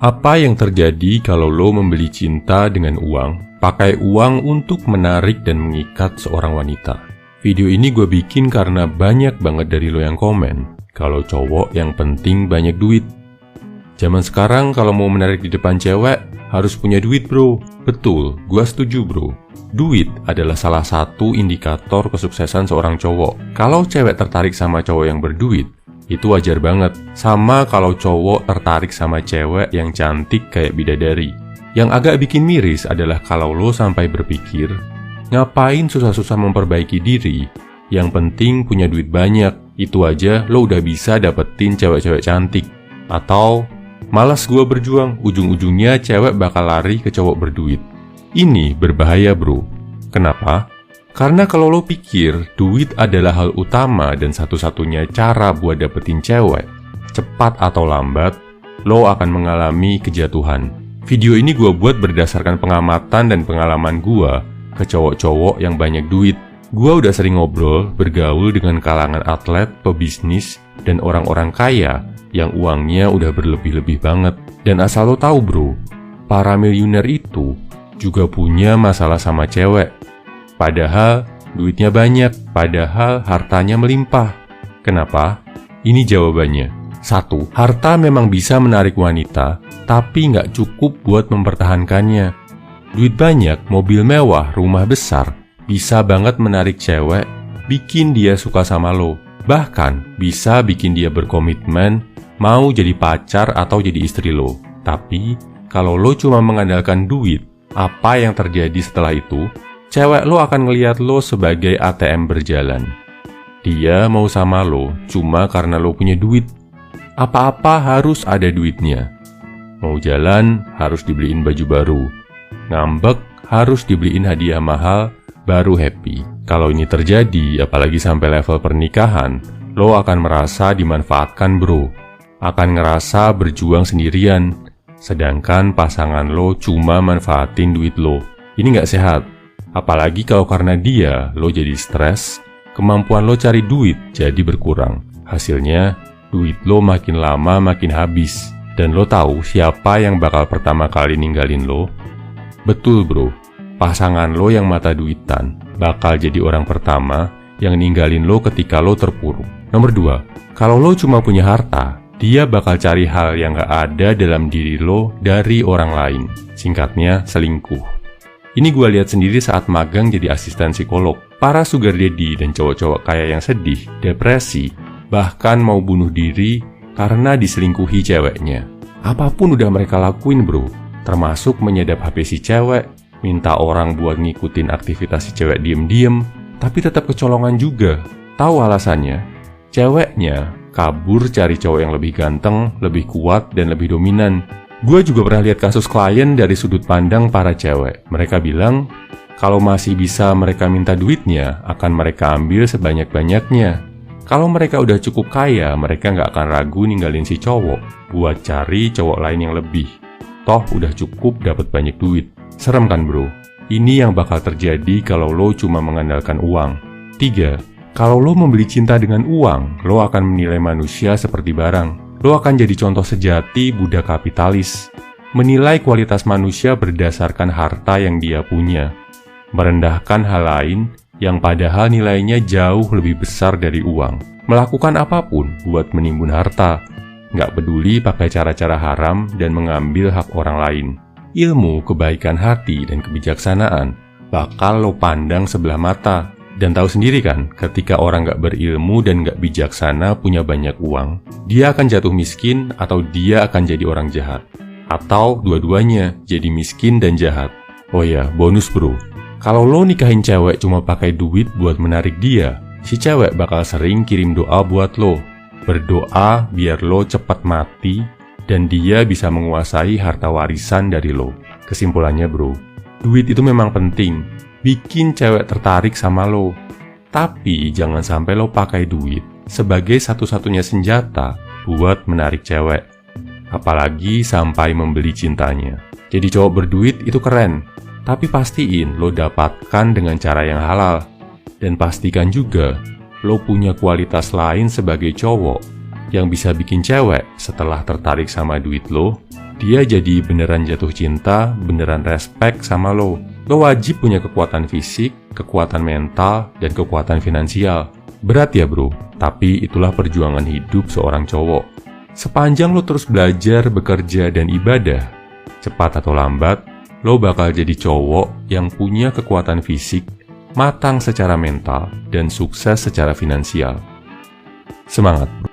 Apa yang terjadi kalau lo membeli cinta dengan uang, pakai uang untuk menarik dan mengikat seorang wanita? Video ini gue bikin karena banyak banget dari lo yang komen, kalau cowok yang penting banyak duit. Zaman sekarang kalau mau menarik di depan cewek, harus punya duit bro. Betul, gue setuju bro. Duit adalah salah satu indikator kesuksesan seorang cowok. Kalau cewek tertarik sama cowok yang berduit, itu wajar banget. Sama kalau cowok tertarik sama cewek yang cantik kayak bidadari. Yang agak bikin miris adalah kalau lo sampai berpikir, ngapain susah-susah memperbaiki diri? Yang penting punya duit banyak, itu aja lo udah bisa dapetin cewek-cewek cantik. Atau, malas gua berjuang, ujung-ujungnya cewek bakal lari ke cowok berduit. Ini berbahaya bro. Kenapa? Karena kalau lo pikir duit adalah hal utama dan satu-satunya cara buat dapetin cewek, cepat atau lambat, lo akan mengalami kejatuhan. Video ini gue buat berdasarkan pengamatan dan pengalaman gue ke cowok-cowok yang banyak duit. Gue udah sering ngobrol, bergaul dengan kalangan atlet, pebisnis, dan orang-orang kaya yang uangnya udah berlebih-lebih banget. Dan asal lo tahu bro, para miliuner itu juga punya masalah sama cewek. Padahal duitnya banyak, padahal hartanya melimpah. Kenapa? Ini jawabannya. 1. Harta memang bisa menarik wanita, tapi nggak cukup buat mempertahankannya. Duit banyak, mobil mewah, rumah besar, bisa banget menarik cewek, bikin dia suka sama lo. Bahkan bisa bikin dia berkomitmen, mau jadi pacar atau jadi istri lo. Tapi, kalau lo cuma mengandalkan duit, apa yang terjadi setelah itu? Cewek lo akan ngeliat lo sebagai ATM berjalan. Dia mau sama lo cuma karena lo punya duit. Apa-apa harus ada duitnya. Mau jalan harus dibeliin baju baru. Ngambek harus dibeliin hadiah mahal, baru happy. Kalau ini terjadi, apalagi sampai level pernikahan, lo akan merasa dimanfaatkan bro. Akan ngerasa berjuang sendirian. Sedangkan pasangan lo cuma manfaatin duit lo. Ini nggak sehat. Apalagi kalau karena dia, lo jadi stres, kemampuan lo cari duit jadi berkurang. Hasilnya, duit lo makin lama makin habis. Dan lo tahu siapa yang bakal pertama kali ninggalin lo? Betul bro, pasangan lo yang mata duitan bakal jadi orang pertama yang ninggalin lo ketika lo terpuruk. Nomor 2, kalau lo cuma punya harta, dia bakal cari hal yang gak ada dalam diri lo dari orang lain. Singkatnya, selingkuh. Ini gue lihat sendiri saat magang jadi asisten psikolog. Para sugar daddy dan cowok-cowok kaya yang sedih, depresi, bahkan mau bunuh diri karena diselingkuhi ceweknya. Apapun udah mereka lakuin bro, termasuk menyedap HP si cewek, minta orang buat ngikutin aktivitas si cewek diem-diem, tapi tetap kecolongan juga. Tahu alasannya? Ceweknya kabur cari cowok yang lebih ganteng, lebih kuat, dan lebih dominan. Gue juga pernah lihat kasus klien dari sudut pandang para cewek. Mereka bilang, kalau masih bisa mereka minta duitnya, akan mereka ambil sebanyak-banyaknya. Kalau mereka udah cukup kaya, mereka nggak akan ragu ninggalin si cowok buat cari cowok lain yang lebih. Toh udah cukup dapat banyak duit. Serem kan bro? Ini yang bakal terjadi kalau lo cuma mengandalkan uang. 3. Kalau lo membeli cinta dengan uang, lo akan menilai manusia seperti barang. Lo akan jadi contoh sejati budak kapitalis, menilai kualitas manusia berdasarkan harta yang dia punya, merendahkan hal lain yang padahal nilainya jauh lebih besar dari uang, melakukan apapun buat menimbun harta, nggak peduli pakai cara-cara haram dan mengambil hak orang lain. Ilmu, kebaikan hati, dan kebijaksanaan bakal lo pandang sebelah mata. Dan tahu sendiri kan, ketika orang gak berilmu dan gak bijaksana punya banyak uang, dia akan jatuh miskin atau dia akan jadi orang jahat. Atau dua-duanya, jadi miskin dan jahat. Oh ya, bonus bro. Kalau lo nikahin cewek cuma pakai duit buat menarik dia, si cewek bakal sering kirim doa buat lo. Berdoa biar lo cepat mati dan dia bisa menguasai harta warisan dari lo. Kesimpulannya bro, duit itu memang penting. Bikin cewek tertarik sama lo. Tapi jangan sampai lo pakai duit sebagai satu-satunya senjata buat menarik cewek. Apalagi sampai membeli cintanya. Jadi cowok berduit itu keren, tapi pastiin lo dapatkan dengan cara yang halal. Dan pastikan juga lo punya kualitas lain sebagai cowok yang bisa bikin cewek setelah tertarik sama duit lo, dia jadi beneran jatuh cinta, beneran respect sama lo. Lo wajib punya kekuatan fisik, kekuatan mental, dan kekuatan finansial. Berat ya bro, tapi itulah perjuangan hidup seorang cowok. Sepanjang lo terus belajar, bekerja, dan ibadah, cepat atau lambat, lo bakal jadi cowok yang punya kekuatan fisik, matang secara mental, dan sukses secara finansial. Semangat bro!